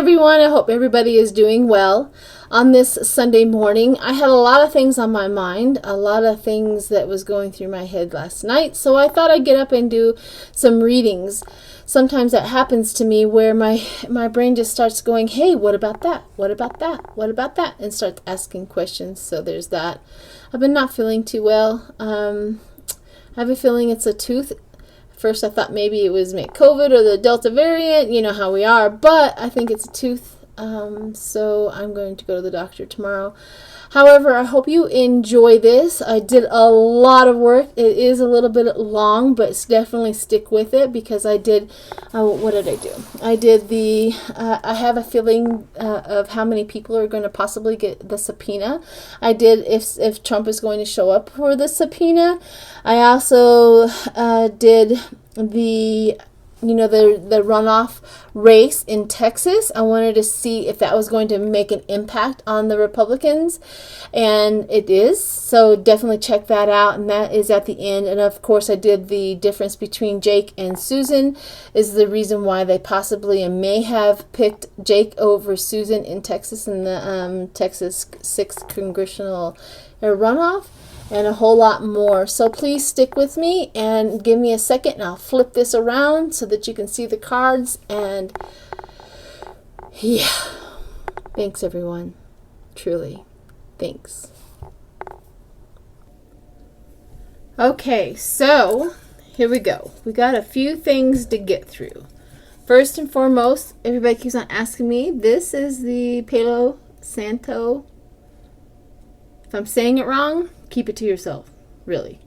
everyone. I hope everybody is doing well on this Sunday morning. I had a lot of things on my mind, a lot of things that was going through my head last night, so I thought I'd get up and do some readings. Sometimes that happens to me where my brain just starts going, hey, what about that? What about that? What about that? And starts asking questions. So there's that. I've been not feeling too well. I have a feeling it's a tooth. First, I thought maybe it was COVID or the Delta variant. You know how we are. But I think it's a tooth. So I'm going to go to the doctor tomorrow. However, I hope you enjoy this. I did a lot of work. It is a little bit long, but definitely stick with it because I did, what did I do? I did I have a feeling of how many people are going to possibly get the subpoena. I did if Trump is going to show up for the subpoena. I also did the runoff race in Texas. I wanted to see if that was going to make an impact on the Republicans, and it is. So definitely check that out, and that is at the end. And of course, I did the difference between Jake and Susan is the reason why they possibly and may have picked Jake over Susan in Texas in the Texas 6th congressional runoff. And a whole lot more. So please stick with me and give me a second and I'll flip this around so that you can see the cards. And yeah, thanks everyone. Truly, thanks. Okay, so here we go. We got a few things to get through. First and foremost, everybody keeps on asking me, this is the Palo Santo. If I'm saying it wrong, keep it to yourself, really.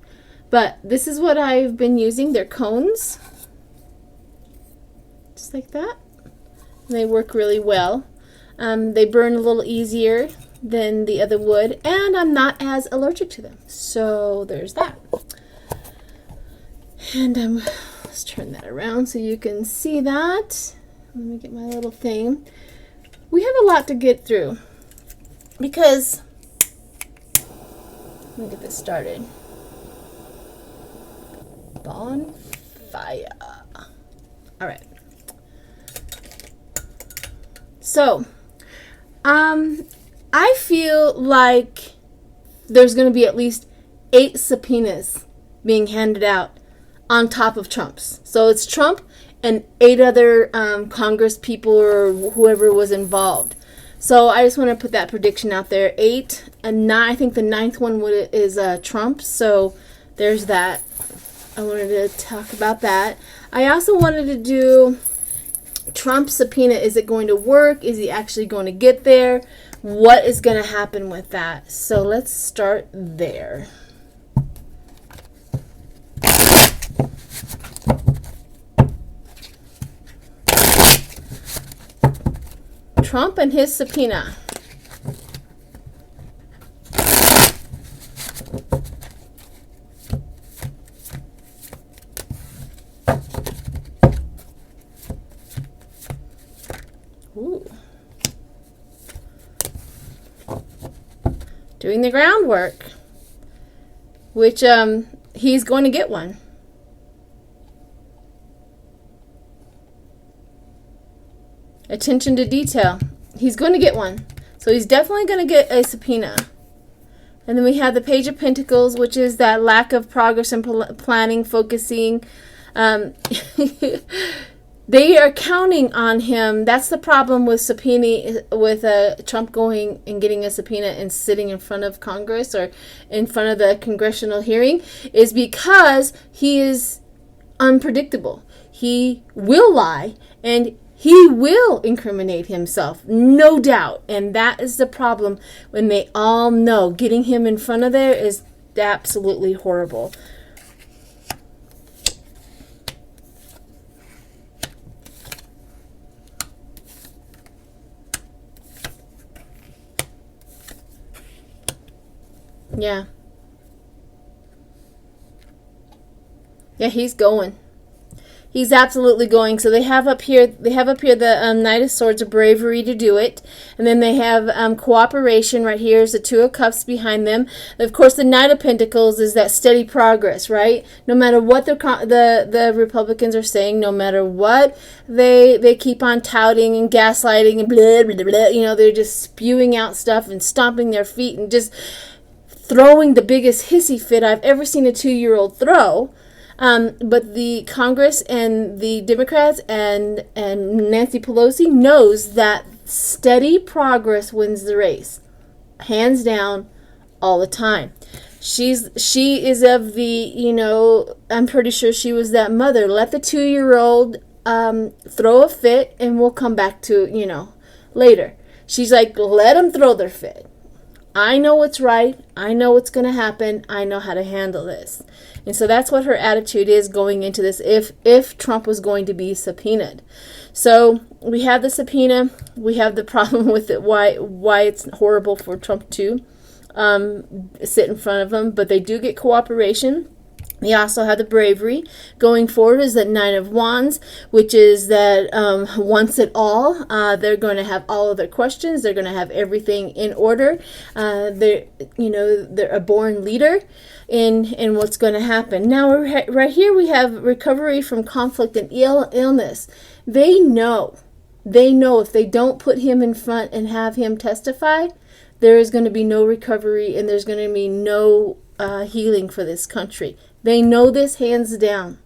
But this is what I've been using. They're cones. Just like that. And they work really well. They burn a little easier than the other wood. And I'm not as allergic to them. So there's that. And let's turn that around so you can see that. Let me get my little thing. We have a lot to get through. Because let me get this started. Bonfire. All right. So, I feel like there's going to be at least 8 subpoenas being handed out on top of Trump's. So it's Trump and 8 other Congress people or whoever was involved. So I just want to put that prediction out there. 8 and 9. I think the 9th one is Trump. So there's that. I wanted to talk about that. I also wanted to do Trump's subpoena. Is it going to work? Is he actually going to get there? What is going to happen with that? So let's start there. Trump and his subpoena. Ooh. Doing the groundwork, which he's going to get one. Attention to detail. He's going to get one. So he's definitely going to get a subpoena. And then we have the Page of Pentacles, which is that lack of progress and planning, focusing. They are counting on him. That's the problem with Trump going and getting a subpoena and sitting in front of Congress or in front of the congressional hearing is because he is unpredictable. He will lie and he will incriminate himself, no doubt. And that is the problem when they all know getting him in front of there is absolutely horrible. Yeah. Yeah, he's going. He's absolutely going. So they have up here the Knight of Swords, of bravery to do it. And then they have cooperation. Right here is the Two of Cups behind them. And of course, the Knight of Pentacles is that steady progress, right? No matter what the Republicans are saying, no matter what they keep on touting and gaslighting and blah, blah, blah, you know, they're just spewing out stuff and stomping their feet and just throwing the biggest hissy fit I've ever seen a 2-year-old throw. But the Congress and the Democrats and Nancy Pelosi knows that steady progress wins the race, hands down, all the time. She is of the, you know, I'm pretty sure she was that mother. Let the 2-year-old throw a fit, and we'll come back to, you know, later. She's like, let them throw their fit. I know what's right. I know what's going to happen. I know how to handle this. And so that's what her attitude is going into this if Trump was going to be subpoenaed. So we have the subpoena. We have the problem with it, why it's horrible for Trump to sit in front of him. But they do get cooperation. They also have the bravery. Going forward is the Nine of Wands, which is that once it all, they're going to have all of their questions. They're going to have everything in order. They're a born leader in what's going to happen. Now, right here we have recovery from conflict and illness. They know if they don't put him in front and have him testify, there is going to be no recovery and there's going to be no healing for this country. They know this hands down.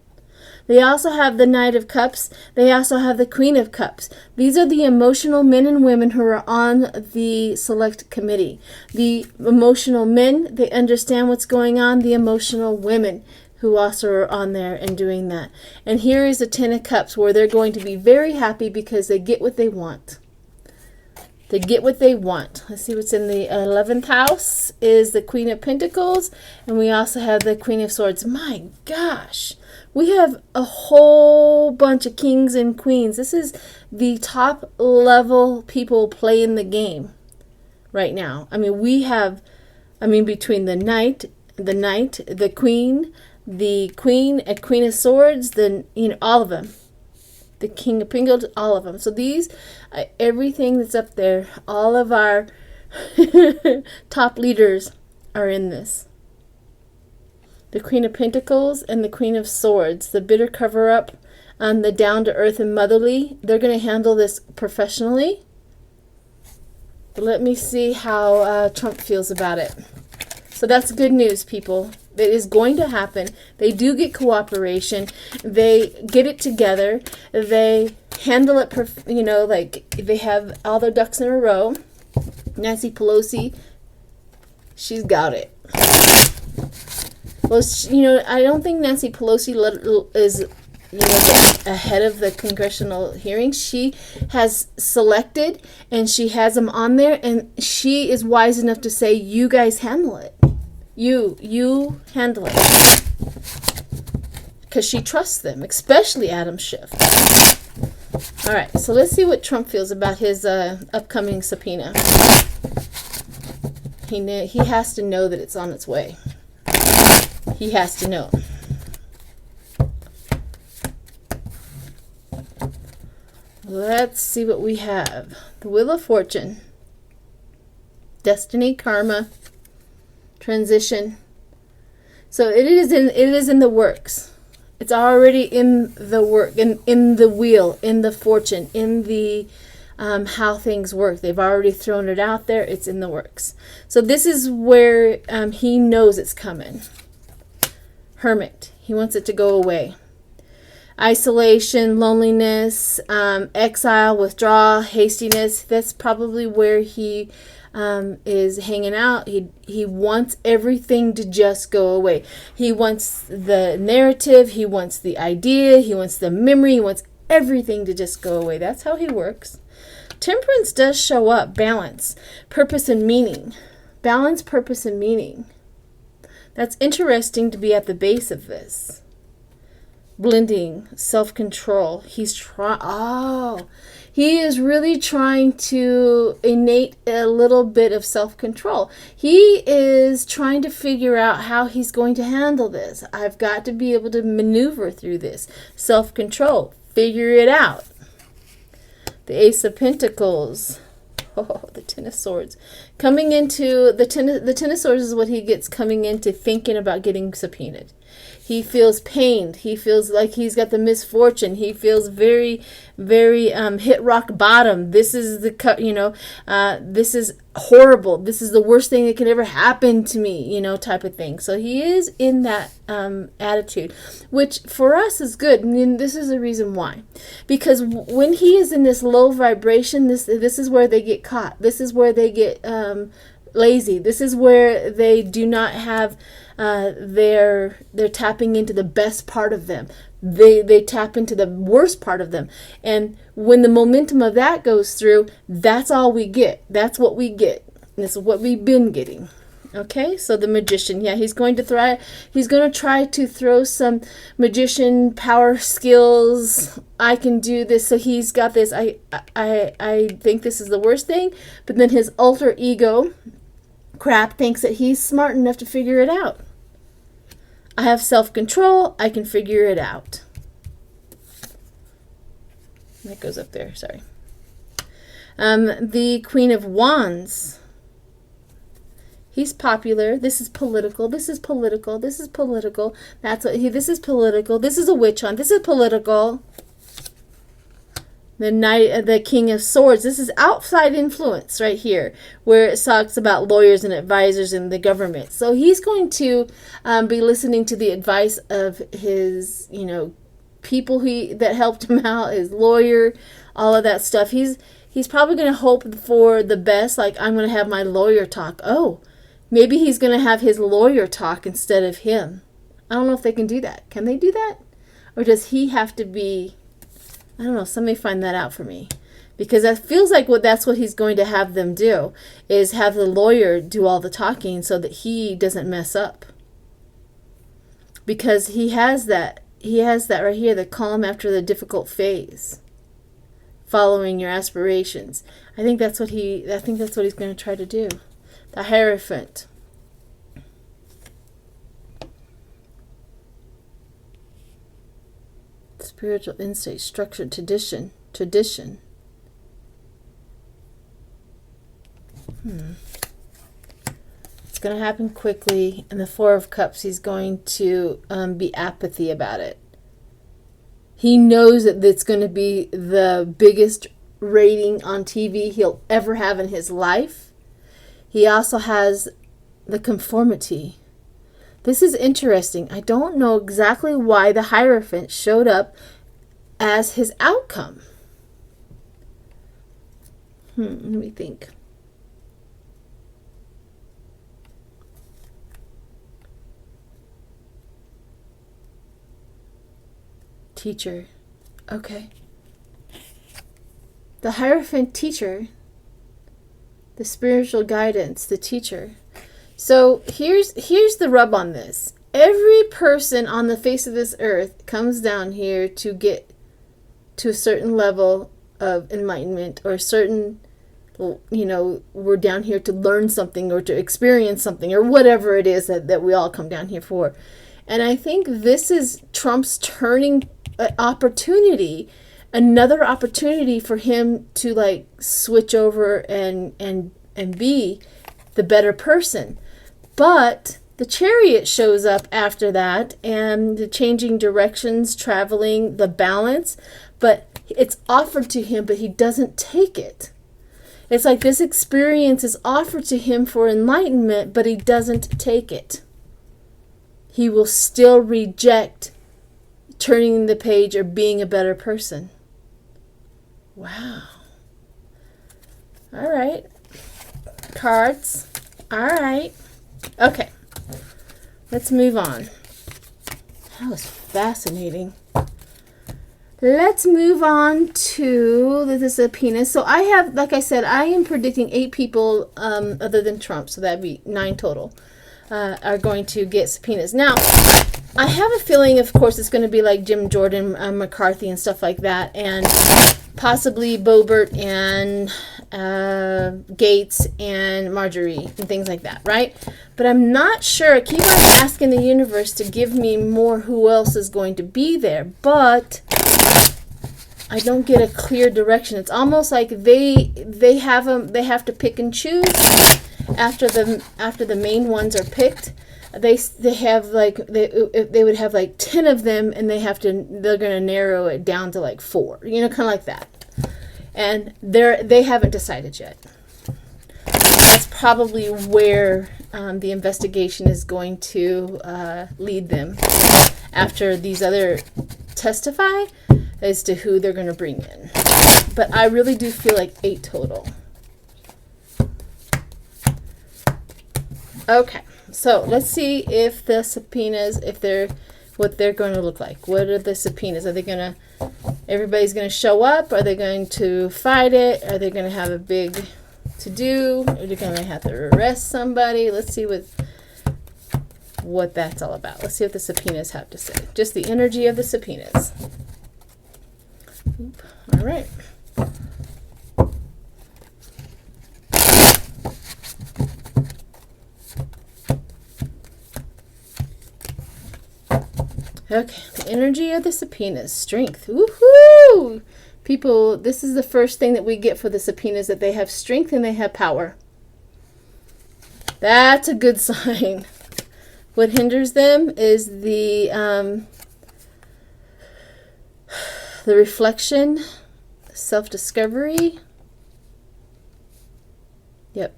They also have the Knight of Cups. They also have the Queen of Cups. These are the emotional men and women who are on the select committee. The emotional men, they understand what's going on. The emotional women who also are on there and doing that. And here is the Ten of Cups, where they're going to be very happy because they get what they want. They get what they want. Let's see what's in the 11th house is the Queen of Pentacles. And we also have the Queen of Swords. My gosh. We have a whole bunch of kings and queens. This is the top level people playing the game right now. I mean, between the knight, the queen, a Queen of Swords, all of them. The King of Pentacles, all of them. So these, everything that's up there, all of our top leaders are in this. The Queen of Pentacles and the Queen of Swords, the bitter cover-up, and the down-to-earth and motherly, they're going to handle this professionally. But let me see how Trump feels about it. So that's good news, people. It is going to happen. They do get cooperation. They get it together. They handle it, like they have all their ducks in a row. Nancy Pelosi, she's got it. Well, I don't think Nancy Pelosi is ahead of the congressional hearings. She has selected and she has them on there, and she is wise enough to say, you guys handle it. You handle it. Because she trusts them, especially Adam Schiff. All right, so let's see what Trump feels about his upcoming subpoena. He has to know that it's on its way. He has to know. Let's see what we have. The Wheel of Fortune. Destiny, karma, transition. So it is in the works. It's already in the work, in the wheel, in the fortune, in the how things work. They've already thrown it out there. It's in the works. So this is where he knows it's coming. Hermit. He wants it to go away. Isolation, loneliness, exile, withdrawal, hastiness. That's probably where he is hanging out. He wants everything to just go away. He wants the narrative. He wants the idea. He wants the memory. He wants everything to just go away. That's how he works. Temperance does show up. Balance, purpose, and meaning. Balance, purpose, and meaning. That's interesting to be at the base of this. Blending, self-control. He's He is really trying to innate a little bit of self-control. He is trying to figure out how he's going to handle this. I've got to be able to maneuver through this. Self-control. Figure it out. The Ace of Pentacles. Oh, the Ten of Swords. Coming into the Ten of Swords is what he gets coming into thinking about getting subpoenaed. He feels pained. He feels like he's got the misfortune. He feels very, very hit rock bottom. This is this is horrible. This is the worst thing that could ever happen to me, type of thing. So he is in that attitude, which for us is good. And this is the reason why. Because when he is in this low vibration, this is where they get caught. This is where they get lazy. This is where they do not have they're tapping into the best part of them. They tap into the worst part of them. And when the momentum of that goes through, that's all we get. That's what we get. This is what we've been getting. Okay, so the Magician, yeah, he's going to try to throw some magician power skills. I can do this, so he's got this. I think this is the worst thing, but then his alter ego crap thinks that he's smart enough to figure it out. I have self-control. I can figure it out. That goes up there. Sorry. The Queen of Wands. He's popular. This is political. This is political. This is political. This is political. This is a witch hunt. This is political. The King of Swords. This is outside influence right here, where it talks about lawyers and advisors in the government. So he's going to be listening to the advice of his, people that helped him out, his lawyer, all of that stuff. He's probably going to hope for the best, like, I'm going to have my lawyer talk. Oh, maybe he's going to have his lawyer talk instead of him. I don't know if they can do that. Can they do that? Or does he have to be... I don't know, somebody find that out for me. Because it feels like that's what he's going to have them do, is have the lawyer do all the talking so that he doesn't mess up. Because he has that right here, the calm after the difficult phase. Following your aspirations. I think that's what he's going to try to do. The Hierophant. Spiritual insight, structured tradition. It's going to happen quickly. And the Four of Cups, he's going to be apathy about it. He knows that it's going to be the biggest rating on TV he'll ever have in his life. He also has the conformity. This is interesting. I don't know exactly why the Hierophant showed up as his outcome. Let me think. Teacher. Okay. The Hierophant teacher. The spiritual guidance, the teacher. So here's the rub on this. Every person on the face of this earth comes down here to get to a certain level of enlightenment, or a certain, we're down here to learn something or to experience something, or whatever it is that we all come down here for. And I think this is Trump's turning opportunity, another opportunity for him to switch over and be the better person. But the Chariot shows up after that, and the changing directions, traveling, the balance, but it's offered to him, but he doesn't take it. It's like this experience is offered to him for enlightenment, but he doesn't take it. He will still reject turning the page or being a better person. Wow. All right. Cards. All right. Okay. Let's move on. That was fascinating. Let's move on to this is a penis. So I have, like I said, I am predicting 8 people other than Trump, so that'd be 9 total, are going to get subpoenas. Now, I have a feeling, of course, it's going to be like Jim Jordan, McCarthy, and stuff like that. And possibly Bobert and Gates and Marjorie and things like that, right? But I'm not sure. I keep on asking the universe to give me more who else is going to be there, but I don't get a clear direction. It's almost like they have to pick and choose after the main ones are picked. They have like they would have like 10 of them, and they're gonna narrow it down to like 4, kind of like that. And they haven't decided yet. That's probably where the investigation is going to lead them after these other testify as to who they're going to bring in. But I really do feel like 8 total. Okay, so let's see if the subpoenas, what they're going to look like. What are the subpoenas? Are they going to, everybody's going to show up? Are they going to fight it? Are they going to have a big to-do? Are they going to have to arrest somebody? Let's see what that's all about. Let's see what the subpoenas have to say. Just the energy of the subpoenas. All right. Okay, the energy of the subpoenas. Strength. Woohoo! People, this is the first thing that we get for the subpoenas, that they have strength and they have power. That's a good sign. What hinders them is the reflection, self-discovery. Yep.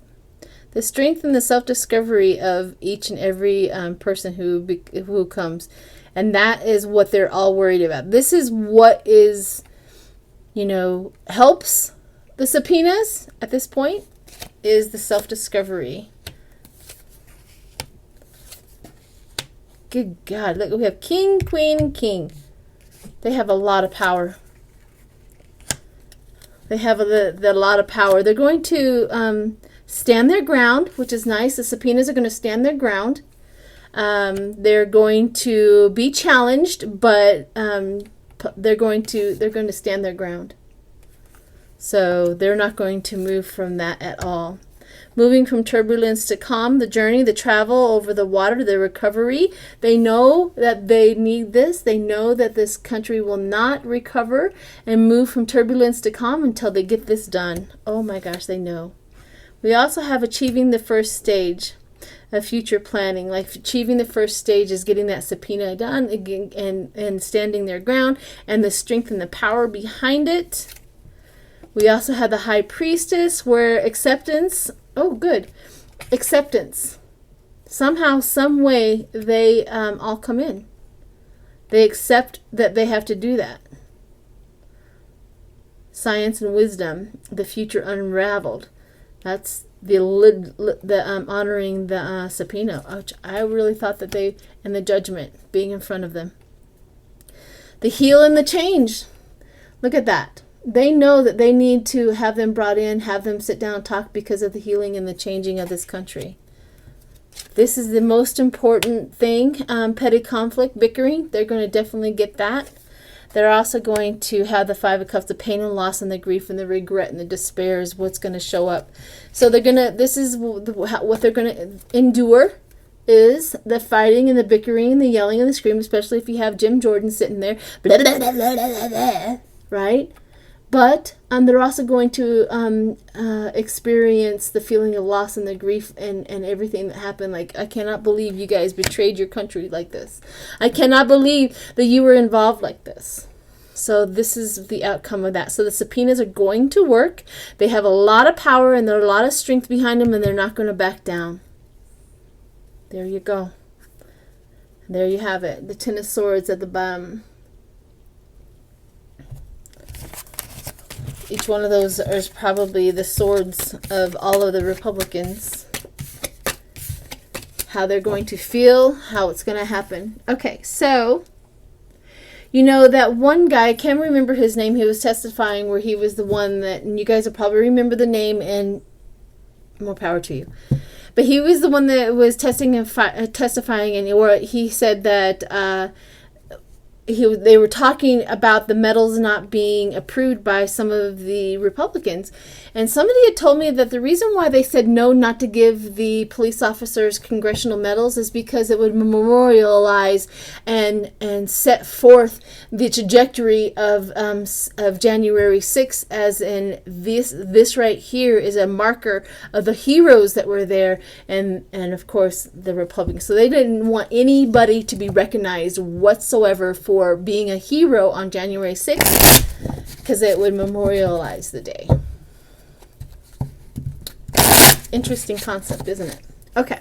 The strength and the self-discovery of each and every person who comes. And that is what they're all worried about. This is what is, helps the subpoenas at this point, is the self-discovery. Good God. Look, we have king, queen, and king. They have a lot of power. They have a lot of power. They're going to stand their ground, which is nice. The subpoenas are going to stand their ground. They're going to be challenged, but they're going to stand their ground. So they're not going to move from that at all. Moving from turbulence to calm, the journey, the travel over the water, the recovery. They know that they need this. They know that this country will not recover and move from turbulence to calm until they get this done. Oh my gosh, they know. We also have achieving the first stage of future planning. Like achieving the first stage is getting that subpoena done again, and standing their ground, and the strength and the power behind it. We also have the high priestess, where acceptance. Oh, good. Acceptance. Somehow, some way, they all come in. They accept that they have to do that. Science and wisdom, the future unraveled. That's the honoring the subpoena, which I really thought that and the judgment being in front of them. The heal and the change. Look at that. They know that they need to have them brought in, have them sit down and talk because of the healing and the changing of this country. This is the most important thing. Petty conflict, bickering, they're going to definitely get that. They're also going to have the Five of Cups, the pain and loss and the grief and the regret and the despair is what's going to show up. So this is what they're going to endure, is the fighting and the bickering and the yelling and the screaming, especially if you have Jim Jordan sitting there, blah, blah, blah, blah, blah, blah, right? But they're also going to experience the feeling of loss and the grief and everything that happened. Like, I cannot believe you guys betrayed your country like this. I cannot believe that you were involved like this. So this is the outcome of that. So the subpoenas are going to work. They have a lot of power and there's a lot of strength behind them, and they're not going to back down. There you go. There you have it. The Ten of Swords at the bottom. Each one of those is probably the swords of all of the Republicans. How they're going to feel, how it's going to happen. Okay, so, that one guy, I can't remember his name, he was testifying where he was the one that, and you guys will probably remember the name, and more power to you. But he was the one that was testifying, and he said that they were talking about the medals not being approved by some of the Republicans. And somebody had told me that the reason why they said no, not to give the police officers congressional medals, is because it would memorialize and set forth the trajectory of January 6th, as in this right here is a marker of the heroes that were there, and of course the Republicans. So they didn't want anybody to be recognized whatsoever for being a hero on January 6th, because it would memorialize the day. Interesting concept, isn't it? Okay.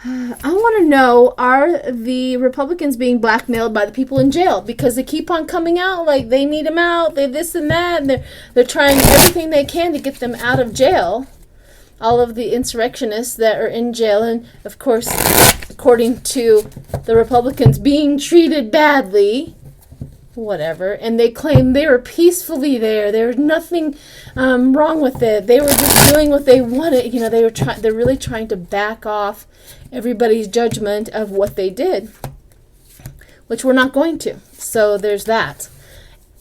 I want to know, are the Republicans being blackmailed by the people in jail? Because they keep on coming out like they need them out, they this and that, and they're trying everything they can to get them out of jail. All of the insurrectionists that are in jail, and of course, according to the Republicans, being treated badly, whatever, and they claim they were peacefully there. There was nothing wrong with it. They were just doing what they wanted. You know, they're really trying to back off everybody's judgment of what they did, which we're not going to. So there's that.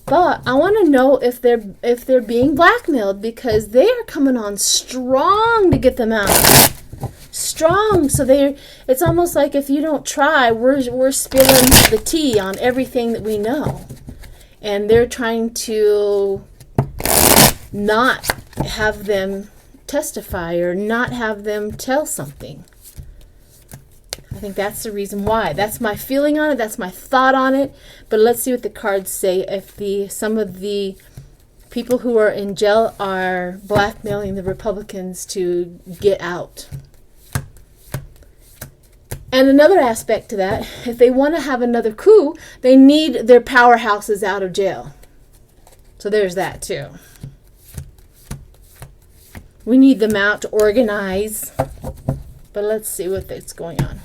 But I want to know if they're being blackmailed, because they are coming on strong to get them out. Strong. So it's almost like if you don't try, we're spilling the tea on everything that we know. And they're trying to not have them testify or not have them tell something. I think that's the reason why. That's my feeling on it. That's my thought on it. But let's see what the cards say. If some of the people who are in jail are blackmailing the Republicans to get out. And another aspect to that, if they want to have another coup, they need their powerhouses out of jail. So there's that too. We need them out to organize. But let's see what's going on.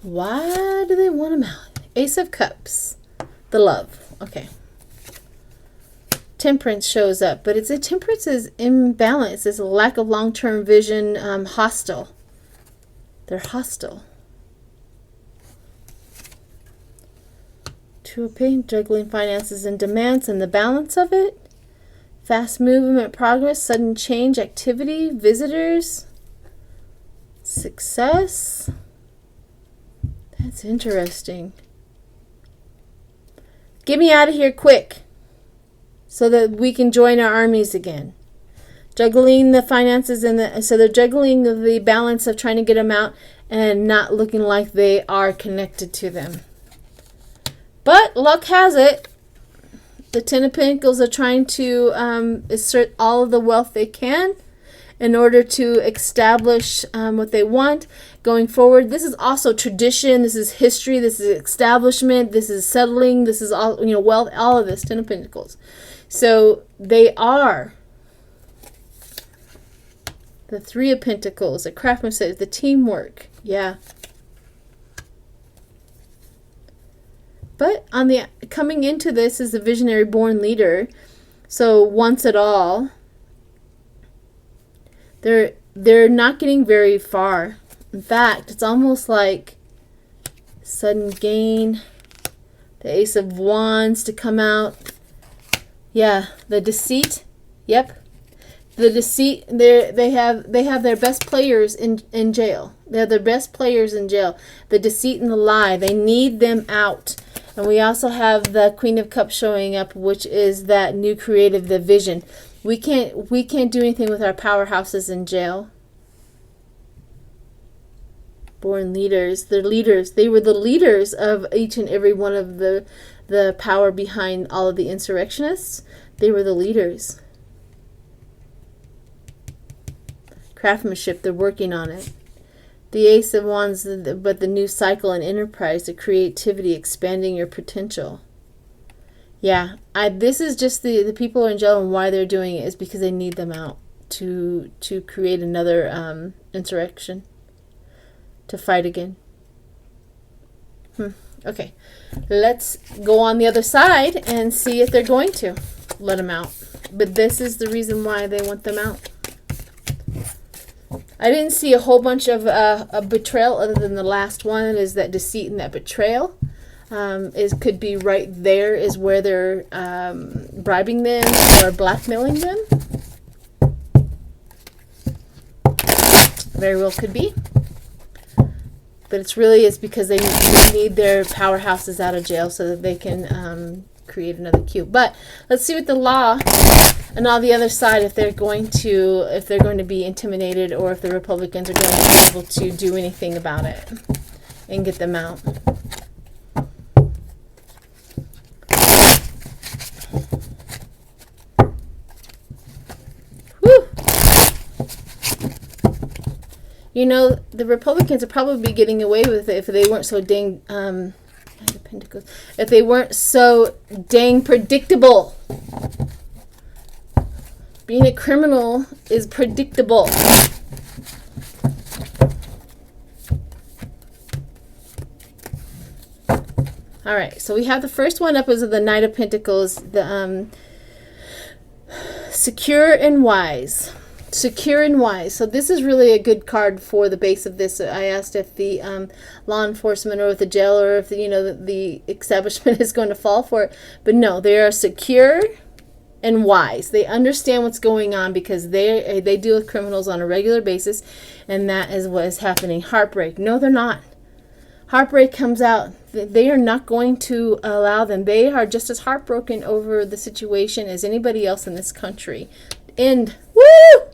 Why do they want them out? Ace of Cups. The love. Okay. Temperance shows up. But temperance is imbalance. It's a lack of long-term vision, hostile. They're hostile. Two of Pentacles, juggling finances and demands and the balance of it. Fast movement, progress, sudden change, activity, visitors, success. That's interesting. Get me out of here quick so that we can join our armies again. Juggling the finances so they're juggling the balance of trying to get them out and not looking like they are connected to them. But luck has it, the Ten of Pentacles are trying to assert all of the wealth they can in order to establish what they want going forward. This is also tradition. This is history. This is establishment. This is settling. This is all, wealth. All of this, Ten of Pentacles. So they are. The Three of Pentacles, the craftsmanship, the teamwork. Yeah. But coming into this is a visionary born leader. So once it all, they're not getting very far. In fact, it's almost like sudden gain. The Ace of Wands to come out. Yeah, the deceit. Yep. The deceit, they have their best players in jail. They're their best players in jail. The deceit and the lie, they need them out. And we also have the Queen of Cups showing up, which is that new creative, the vision. We can't do anything with our powerhouses in jail. Born leaders, they're leaders. They were the leaders of each and every one of the power behind all of the insurrectionists. They were the leaders. Craftsmanship, they're working on it. The Ace of Wands, but the new cycle and enterprise, the creativity, expanding your potential. Yeah, this is just the people in jail, and why they're doing it is because they need them out to create another insurrection, to fight again. Okay, let's go on the other side and see if they're going to let them out. But this is the reason why they want them out. I didn't see a whole bunch of a betrayal other than the last one is that deceit and that betrayal. Could be right there is where they're bribing them or blackmailing them. Very well could be. But it's because they need their powerhouses out of jail so that they can create another coup. But let's see what the law and all the other side, if they're going to be intimidated, or if the Republicans are going to be able to do anything about it and get them out. Whew. You know, the Republicans would probably be getting away with it if they weren't so dang if they weren't so dang predictable. Being a criminal is predictable. All right, so we have the first one up is the Knight of Pentacles, the secure and wise. Secure and wise. So this is really a good card for the base of this. I asked if the law enforcement or if the jail or if the establishment is going to fall for it. But no, they are secure and wise. They understand what's going on because they deal with criminals on a regular basis, and that is what is happening. Heartbreak. No, they're not. Heartbreak comes out. They are not going to allow them. They are just as heartbroken over the situation as anybody else in this country. And woo!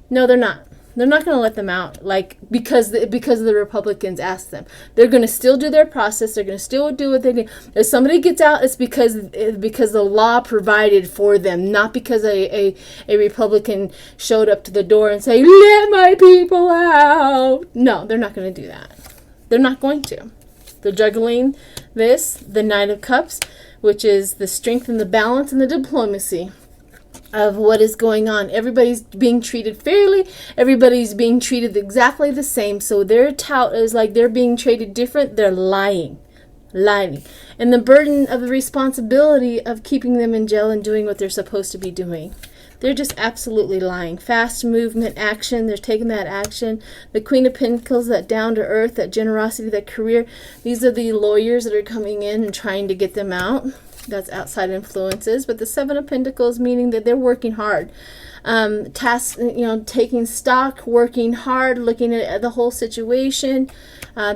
No, they're not. They're not going to let them out, like because the Republicans asked them. They're going to still do their process. They're going to still do what they do. If somebody gets out, it's because the law provided for them, not because a Republican showed up to the door and say, "Let my people out." No, they're not going to do that. They're not going to. They're juggling the Knight of Cups, which is the strength and the balance and the diplomacy of what is going on. Everybody's being treated fairly. Everybody's being treated exactly the same. So their tout is like they're being treated different. They're lying. And the burden of the responsibility of keeping them in jail and doing what they're supposed to be doing. They're just absolutely lying. Fast movement, action. They're taking that action. The Queen of Pentacles, that down to earth, that generosity, that career. These are the lawyers that are coming in and trying to get them out. That's outside influences. But the Seven of Pentacles, meaning that they're working hard. Tasks, taking stock, working hard, looking at the whole situation.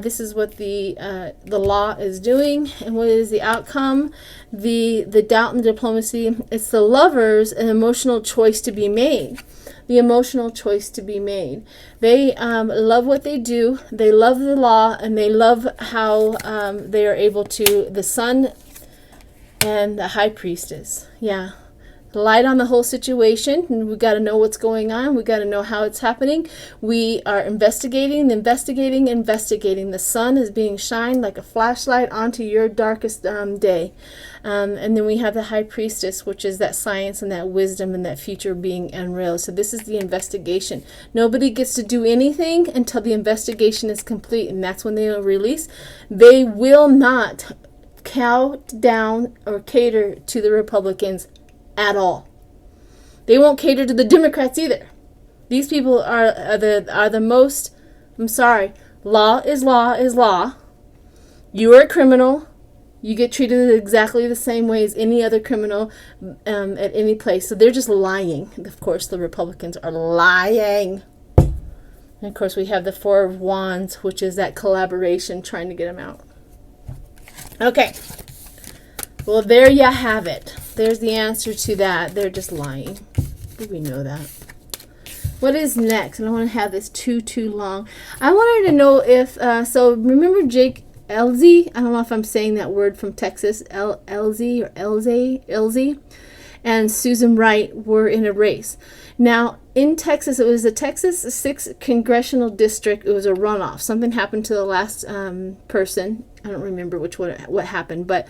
This is what the law is doing, and what is the outcome? The doubt and diplomacy. It's the Lovers, an emotional choice to be made. The emotional choice to be made. They love what they do. They love the law, and they love how they are able to. The Sun and the High Priestess. Yeah. Light on the whole situation. We got to know what's going on. We got to know how it's happening. We are investigating. The sun is being shined like a flashlight onto your darkest day. And then we have the High Priestess, which is that science and that wisdom and that future being unreal. So this is the investigation. Nobody gets to do anything until the investigation is complete, and that's when they will release. They will not cow down or cater to the Republicans at all. They won't cater to the Democrats either. These people are the most, I'm sorry, law is law is law. You are a criminal. You get treated exactly the same way as any other criminal at any place. So they're just lying. Of course, the Republicans are lying. And of course, we have the Four of Wands, which is that collaboration trying to get them out. Okay. Well, there you have it. There's the answer to that. They're just lying. We know that. What is next? I don't want to have this too long. I wanted to know if, so remember Jake Elzy? I don't know if I'm saying that word from Texas. Elzy or Elzy. And Susan Wright were in a race. Now, in Texas, it was the Texas 6th Congressional District. It was a runoff. Something happened to the last person. I don't remember what happened, but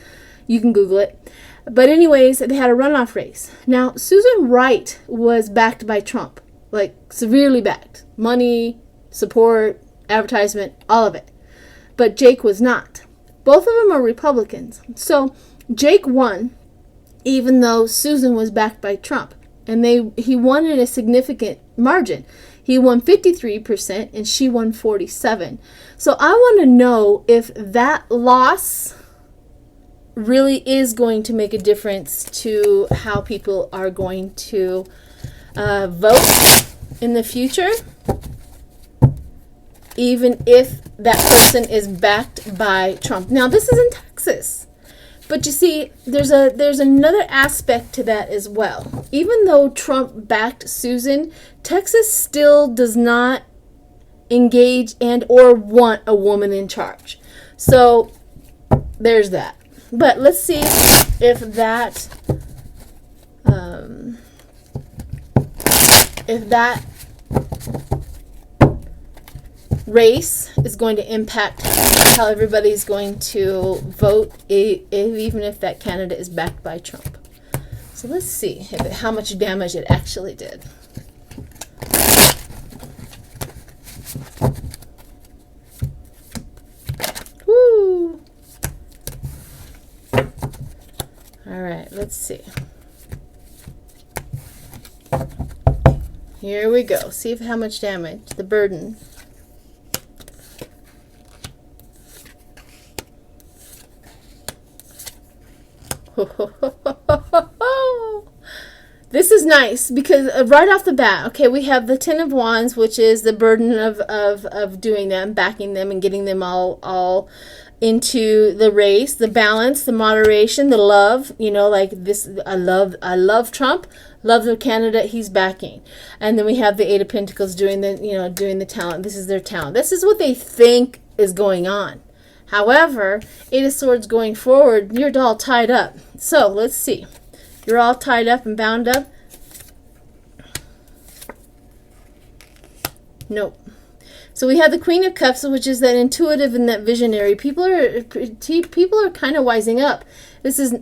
you can Google it. But anyways, they had a runoff race. Now, Susan Wright was backed by Trump. Like, severely backed. Money, support, advertisement, all of it. But Jake was not. Both of them are Republicans. So, Jake won, even though Susan was backed by Trump. And he won in a significant margin. He won 53% and she won 47%. So I want to know if that loss really is going to make a difference to how people are going to vote in the future, even if that person is backed by Trump. Now, this is in Texas. But you see, there's another aspect to that as well. Even though Trump backed Susan, Texas still does not engage and or want a woman in charge. So there's that. But let's see if that race is going to impact how everybody's going to vote, even if that candidate is backed by Trump. So let's see how much damage it actually did. Woo! All right, let's see. Here we go. See how much damage, the burden. This is nice because right off the bat, okay, we have the Ten of Wands, which is the burden of doing them, backing them, and getting them all into the race, the balance, the moderation, the love. You know, like this, I love Trump, love the candidate he's backing, and then we have the Eight of Pentacles doing the talent. This is their talent. This is what they think is going on. However, Eight of Swords going forward, you're all tied up. So let's see. You're all tied up and bound up. Nope. So we have the Queen of Cups, which is that intuitive and that visionary. People are kind of wising up. This is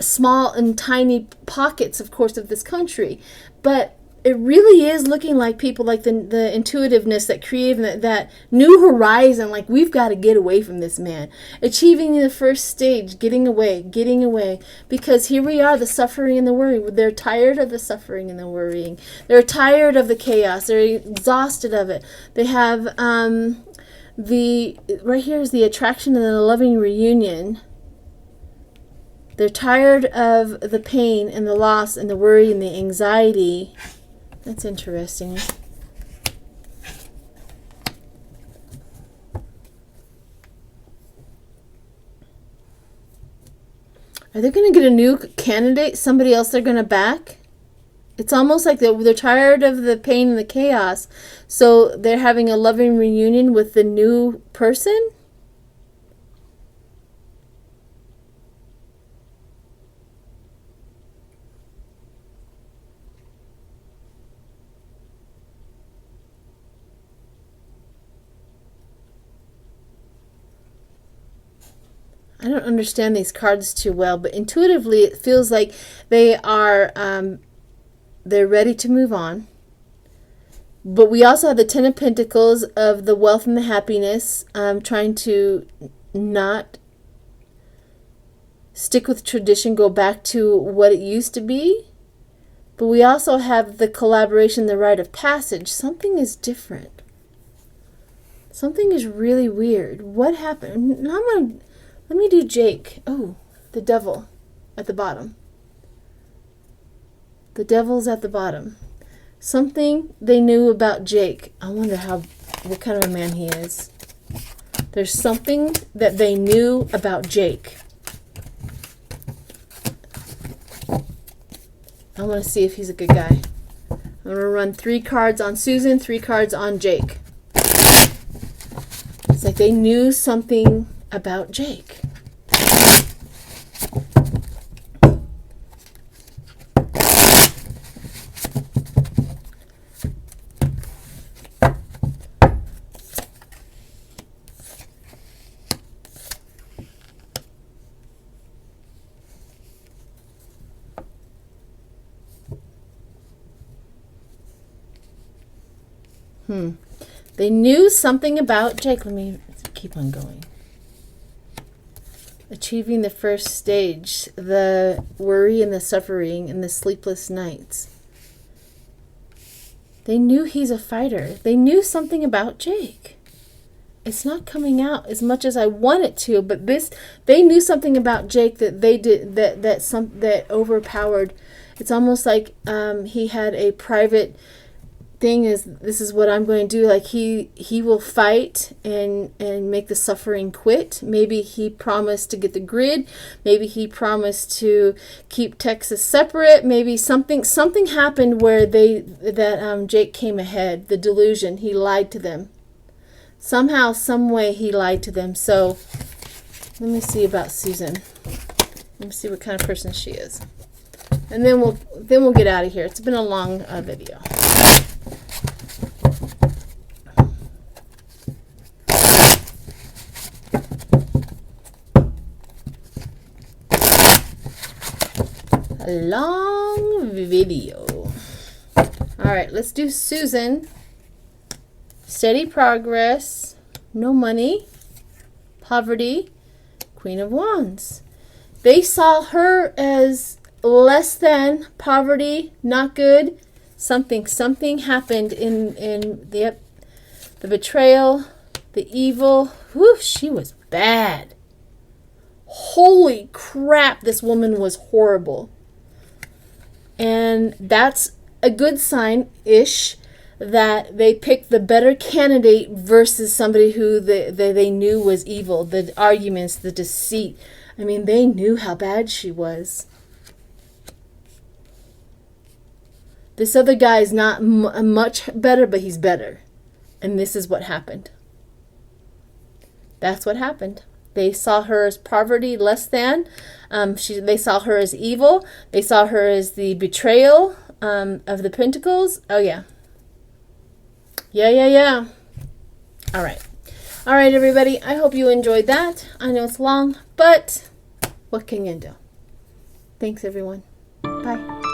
small and tiny pockets, of course, of this country, but it really is looking like people like the intuitiveness, that creative, that new horizon, like we've got to get away from this man. Achieving the first stage, getting away, because here we are, the suffering and the worry. They're tired of the suffering and the worrying. They're tired of the chaos. They're exhausted of it. They have right here is the attraction and the loving reunion. They're tired of the pain and the loss and the worry and the anxiety. That's interesting. Are they going to get a new candidate? Somebody else they're going to back? It's almost like they're tired of the pain and the chaos. So they're having a loving reunion with the new person? I don't understand these cards too well, but intuitively it feels like they are they're ready to move on. But we also have the Ten of Pentacles of the wealth and the happiness, trying to not stick with tradition, go back to what it used to be. But we also have the collaboration, the rite of passage. Something is different. Something is really weird. What happened? Let me do Jake. Oh, the devil at the bottom. The devil's at the bottom. Something they knew about Jake. I wonder what kind of a man he is. There's something that they knew about Jake. I want to see if he's a good guy. I'm going to run 3 cards on Susan, 3 cards on Jake. It's like they knew something about Jake. They knew something about Jake. Let me keep on going. Achieving the first stage, the worry and the suffering and the sleepless nights. They knew he's a fighter. They knew something about Jake. It's not coming out as much as I want it to, but they knew something about Jake that they did that overpowered. It's almost like he had a private thing. This is what I'm going to do. Like he will fight and make the suffering quit. Maybe he promised to get the grid. Maybe he promised to keep Texas separate. Maybe something happened where Jake came ahead. The delusion. He lied to them. Somehow, some way, he lied to them. So, let me see about Susan. Let me see what kind of person she is, and then we'll get out of here. It's been a long video. A long video. All right, let's do Susan. Steady progress, no money, poverty, Queen of Wands. They saw her as less than, poverty, not good. Something happened in the betrayal, the evil. Whew, she was bad. Holy crap, this woman was horrible. And that's a good sign-ish, that they picked the better candidate versus somebody who they knew was evil. The arguments, the deceit. I mean, they knew how bad she was. This other guy is not much better, but he's better. And this is what happened. That's what happened. They saw her as poverty, less than. They saw her as evil. They saw her as the betrayal of the Pentacles. Oh, yeah. Yeah. All right, everybody. I hope you enjoyed that. I know it's long, but what can you do? Thanks, everyone. Bye.